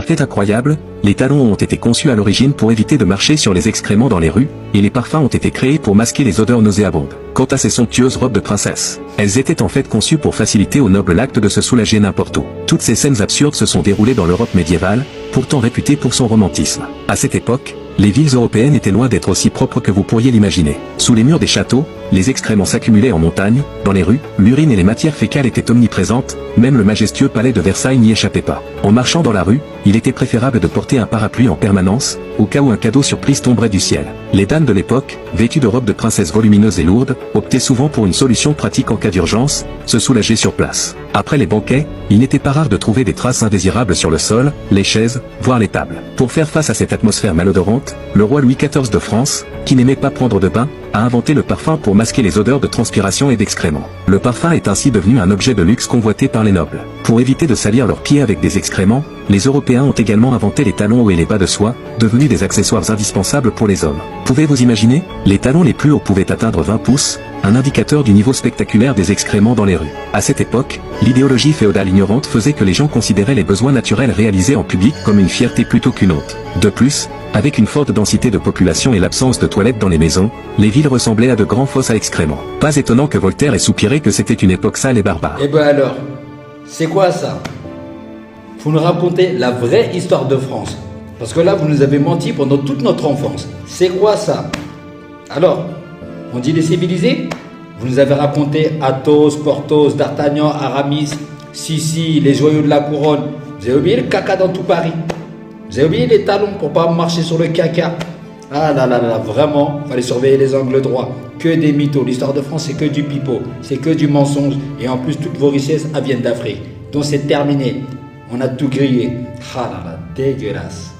Fait incroyable, les talons ont été conçus à l'origine pour éviter de marcher sur les excréments dans les rues, et les parfums ont été créés pour masquer les odeurs nauséabondes. Quant à ces somptueuses robes de princesse, elles étaient en fait conçues pour faciliter au noble l'acte de se soulager n'importe où. Toutes ces scènes absurdes se sont déroulées dans l'Europe médiévale, pourtant réputée pour son romantisme. À cette époque, les villes européennes étaient loin d'être aussi propres que vous pourriez l'imaginer. Sous les murs des châteaux, les excréments s'accumulaient en montagne, dans les rues, l'urine et les matières fécales étaient omniprésentes, même le majestueux palais de Versailles n'y échappait pas. En marchant dans la rue, il était préférable de porter un parapluie en permanence, au cas où un cadeau surprise tomberait du ciel. Les dames de l'époque, vêtues de robes de princesse volumineuses et lourdes, optaient souvent pour une solution pratique en cas d'urgence, se soulager sur place. Après les banquets, il n'était pas rare de trouver des traces indésirables sur le sol, les chaises, voire les tables. Pour faire face à cette atmosphère malodorante, le roi Louis XIV de France, qui n'aimait pas prendre de bain, a inventé le parfum pour masquer les odeurs de transpiration et d'excréments. Le parfum est ainsi devenu un objet de luxe convoité par les nobles. Pour éviter de salir leurs pieds avec des excréments, les Européens ont également inventé les talons hauts et les bas de soie, devenus des accessoires indispensables pour les hommes. Pouvez-vous imaginer? Les talons les plus hauts pouvaient atteindre 20 pouces, un indicateur du niveau spectaculaire des excréments dans les rues. À cette époque, l'idéologie féodale ignorante faisait que les gens considéraient les besoins naturels réalisés en public comme une fierté plutôt qu'une honte. De plus, avec une forte densité de population et l'absence de toilettes dans les maisons, les villes ressemblaient à de grands fosses à excréments. Pas étonnant que Voltaire ait soupiré que c'était une époque sale et barbare. Eh ben alors, c'est quoi ça? Vous nous racontez la vraie histoire de France. Parce que là, vous nous avez menti pendant toute notre enfance. C'est quoi ça? Alors, on dit les civilisés? Vous nous avez raconté Athos, Porthos, D'Artagnan, Aramis, Sissi, les joyaux de la couronne. Vous avez oublié le caca dans tout Paris. Vous avez oublié les talons pour pas marcher sur le caca. Ah là là là, vraiment, fallait surveiller les angles droits. Que des mythos. L'histoire de France, c'est que du pipeau. C'est que du mensonge. Et en plus, toutes vos richesses, elles viennent d'Afrique. Donc c'est terminé. On a tout grillé. Ah là là, dégueulasse.